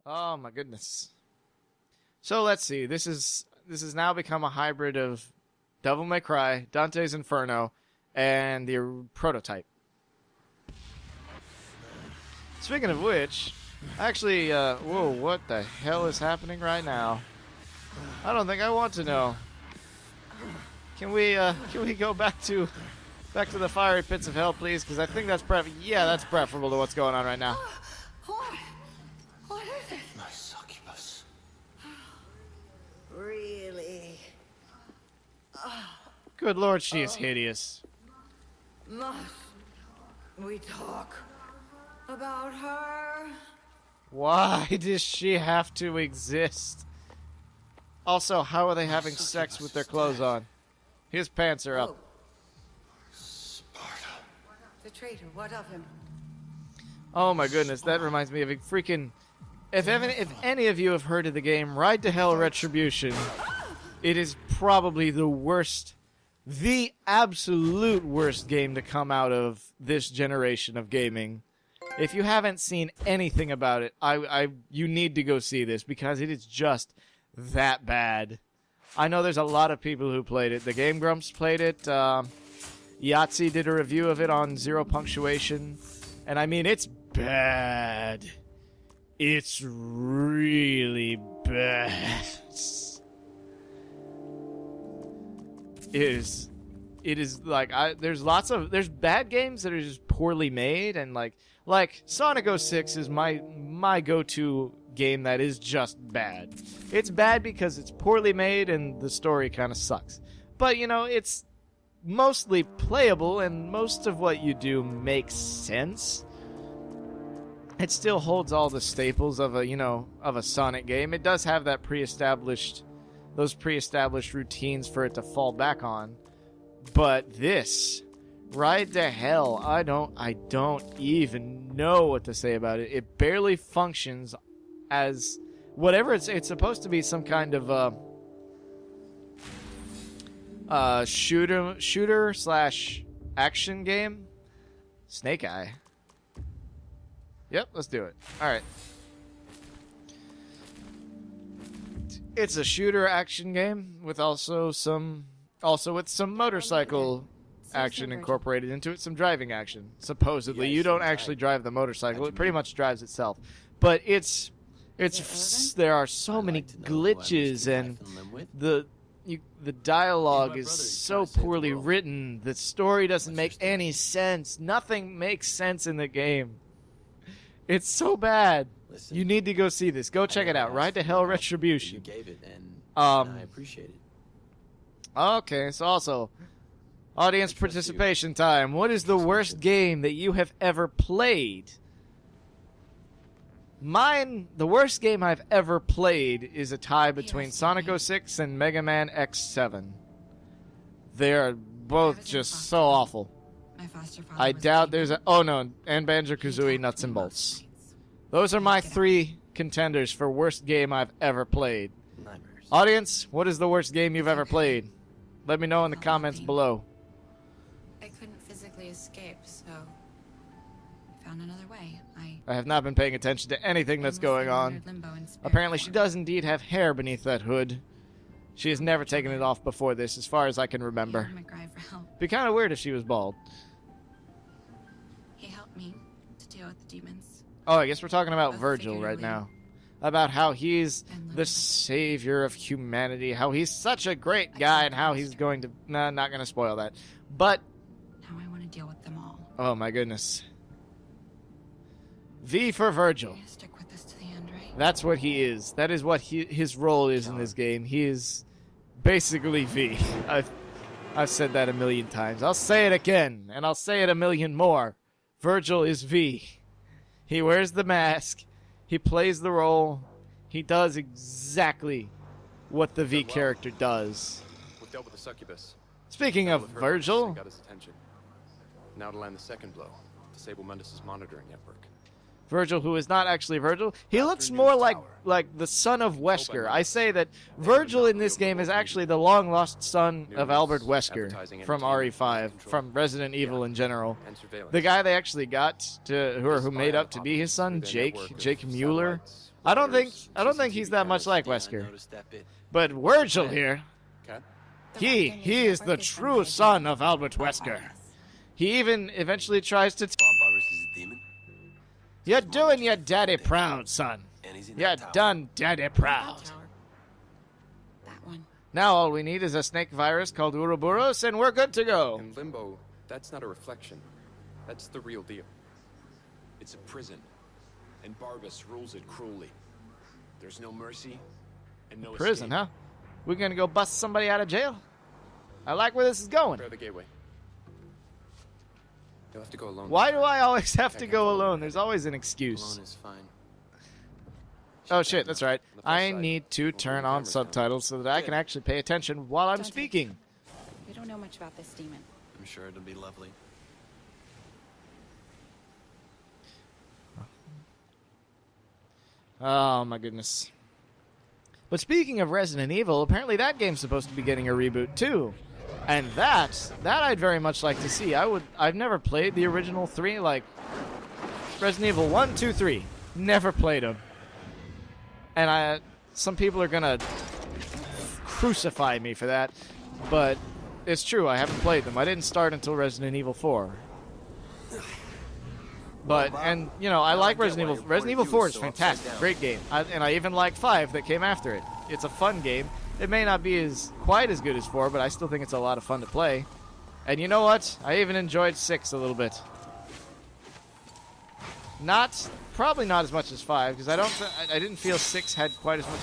Oh my goodness. So let's see. This has now become a hybrid of Devil May Cry, Dante's Inferno, and the prototype. Speaking of which, actually, whoa, what the hell is happening right now? I don't think I want to know. Can we go back to the fiery pits of hell, please? Because I think that's that's preferable to what's going on right now. What is it? My succubus. Really? Good lord, she is hideous. Must we talk about her? Why does she have to exist? Also, how are they having sex with their clothes on? His pants are up. Sparta. The traitor, what of him? Oh my goodness, that reminds me of a freaking... If any of you have heard of the game Ride to Hell Retribution, it is probably the worst, the absolute worst game to come out of this generation of gaming. If you haven't seen anything about it, you need to go see this because it is just that bad. I know there's a lot of people who played it. The Game Grumps played it. Yahtzee did a review of it on Zero Punctuation. And I mean, it's bad. It's really bad. It is like, there's bad games that are just poorly made, and like Sonic 06 is my go-to game that is just bad. It's bad because it's poorly made and the story kind of sucks. But, you know, it's mostly playable and most of what you do makes sense. It still holds all the staples of a Sonic game. It does have that those pre-established routines for it to fall back on. But this Ride to Hell, I don't even know what to say about it. It barely functions as whatever it's supposed to be, some kind of shooter slash action game. Snake Eye. Yep, let's do it. All right. It's a shooter action game with also with some motorcycle action incorporated into it, some driving action. Supposedly, you don't actually drive the motorcycle; it pretty much drives itself. But there are so many glitches, and the dialogue is so poorly written. The story doesn't make any sense. Nothing makes sense in the game. It's so bad. You need to go see this. Go check it out. Ride to Hell Retribution. You gave it, and I appreciate it. Okay, so also, audience participation time. What is the worst game that you have ever played? The worst game I've ever played is a tie between Sonic 06 and Mega Man X7. They're both just so awful. I doubt there's and Banjo-Kazooie Nuts and Bolts. Those are my 3 contenders for worst game I've ever played. Nightmares. Audience, what is the worst game you've ever played? Let me know in the comments below. I couldn't physically escape, so I found another way. I have not been paying attention to anything that's going on. Apparently she does indeed have hair beneath that hood. She has never taken it off before this, as far as I can remember. Be kind of weird if she was bald. He helped me to deal with the demons. Oh, I guess we're talking about Virgil right now. About how he's the savior of humanity, how he's such a great guy, and how he's going to... Nah, not going to spoil that. But... Now I want to deal with them all. Oh, my goodness. V for Virgil. Stick with this to the end, right? That's what he is. That is what his role is in this game. He is basically V. I've said that a million times. I'll say it again, and I'll say it a million more. Virgil is V. He wears the mask. He plays the role. He does exactly what the V character does. We've dealt with the succubus. Speaking of Virgil, got his attention. Now to land the second blow. Disable Mendus' monitoring network. Virgil, who is not actually Virgil, he looks more like the son of Wesker. I say that Virgil in this game is actually the long-lost son of Albert Wesker from RE5, from Resident Evil in general. The guy they actually got who made up to be his son, Jake Mueller, I don't think CCTV he's that much cameras. like Yeah, I Wesker. noticed that bit. But Virgil here, Okay. he is the true son of Albert Wesker. He even eventually tries to. Bob Barris is a demon, You're doing your daddy proud, son. and he's in You're that tower. done daddy proud. That one. Now all we need is a snake virus called Ouroboros, and we're good to go. In Limbo, that's not a reflection. That's the real deal. It's a prison, and Barbas rules it cruelly. There's no mercy, and no Prison, escape. huh? We're gonna go bust somebody out of jail? I like where this is going. Prepare the gateway. You'll have to go alone. Why do I always have to go alone? There's always an excuse. Alone is fine. Oh shit, that's right. On the plus I side, need to we'll turn bring the on cameras down. subtitles so that I can actually pay attention while I'm Dante. speaking. We don't know much about this demon. I'm sure it'll be lovely. Oh my goodness. But speaking of Resident Evil, apparently that game's supposed to be getting a reboot too. And that I'd very much like to see. I've never played the original 3, like Resident Evil 1, 2, 3. Never played them. And some people are gonna crucify me for that, but it's true, I haven't played them. I didn't start until Resident Evil 4. But, and, you know, I like Resident Evil. Resident Evil 4 is fantastic. Great game. And I even like 5 that came after it. It's a fun game. It may not be quite as good as 4, but I still think it's a lot of fun to play. And you know what? I even enjoyed 6 a little bit. Probably not as much as 5, because I didn't feel 6 had quite as much.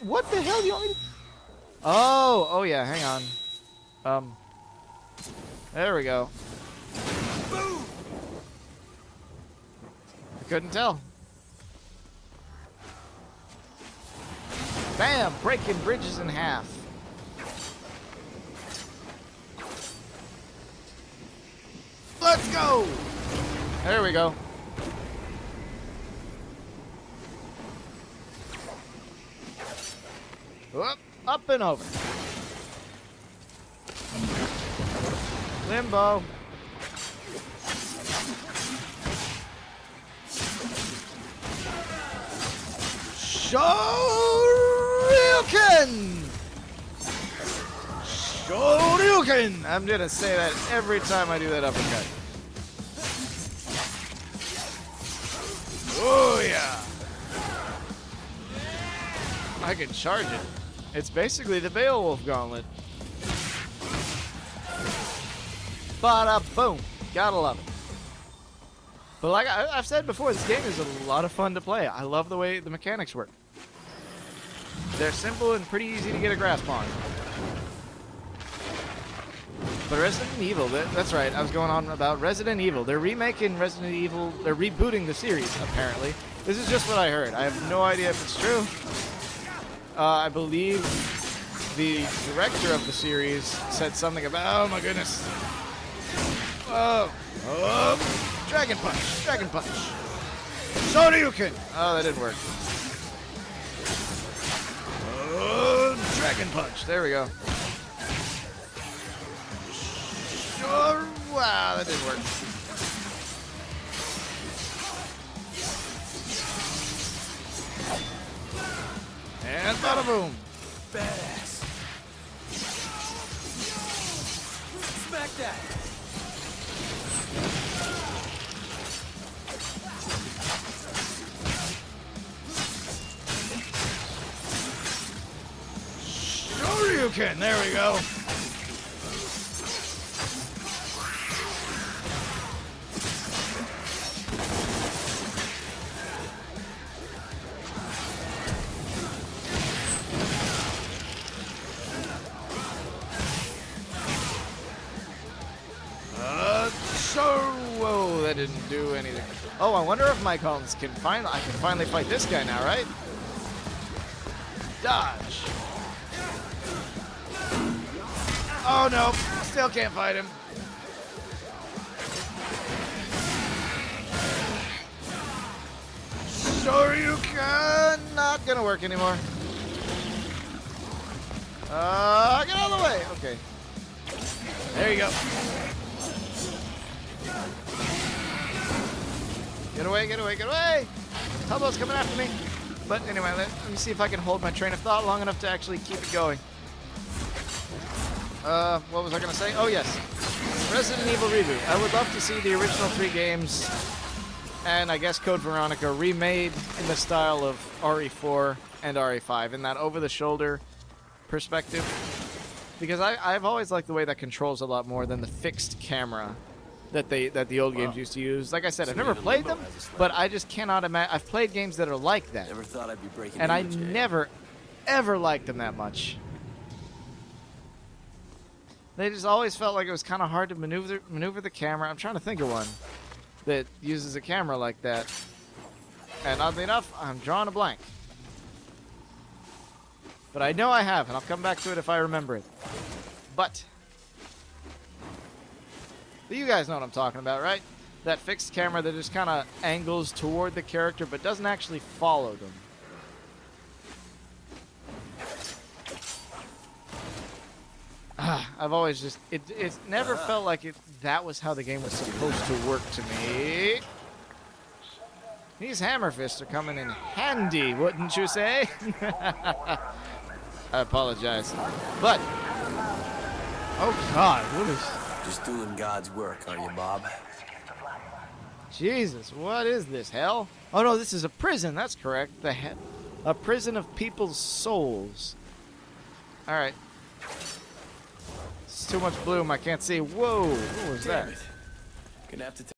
What the hell do you want me to? Oh yeah, hang on. There we go. I couldn't tell. Bam! Breaking bridges in half. Let's go! There we go. Whoop, up and over. Limbo. Shoryuken! Shoryuken! I'm gonna say that every time I do that uppercut. Oh yeah! I can charge it. It's basically the Beowulf Gauntlet. Bada boom! Gotta love it. But like I've said before, this game is a lot of fun to play. I love the way the mechanics work. They're simple and pretty easy to get a grasp on. But Resident Evil, that's right, I was going on about Resident Evil. They're remaking Resident Evil, they're rebooting the series, apparently. This is just what I heard. I have no idea if it's true. I believe the director of the series said something about, oh my goodness. Dragon Punch, Dragon Punch. Shoryuken. Oh, that didn't work. Dragon Punch. There we go. Sure. Wow, that didn't work. And bada boom. Badass. Smack that. Shoryuken. There we go. Whoa, that didn't do anything. Oh, I wonder if my Collins I can finally fight this guy now, right? Dodge. Oh no, still can't fight him. Shoryuken, not gonna work anymore. Get out of the way. Okay. There you go. Get away, get away, get away! Elbow's coming after me. But anyway, let me see if I can hold my train of thought long enough to actually keep it going. What was I gonna say? Oh yes, Resident Evil reboot. I would love to see the original 3 games, and I guess Code Veronica remade in the style of RE4 and RE5 in that over-the-shoulder perspective. Because I've always liked the way that controls a lot more than the fixed camera that the old games used to use. Like I said, I've never played them, but I just cannot imagine. I've played games that are like that, Never thought I'd be breaking and I into jail. never, ever liked them that much. They just always felt like it was kind of hard to maneuver the camera. I'm trying to think of one that uses a camera like that, and oddly enough, I'm drawing a blank. But I know I have, and I'll come back to it if I remember it. But you guys know what I'm talking about, right? That fixed camera that just kind of angles toward the character but doesn't actually follow them. I've always just... It never felt like that was how the game was supposed to work to me. These hammer fists are coming in handy, wouldn't you say? I apologize. But... Oh, God. What is... Just doing God's work, are you, Bob? Jesus, what is this, hell? Oh, no, this is a prison. That's correct. A prison of people's souls. All right. It's too much bloom. I can't see. Whoa. What was that? Gonna have to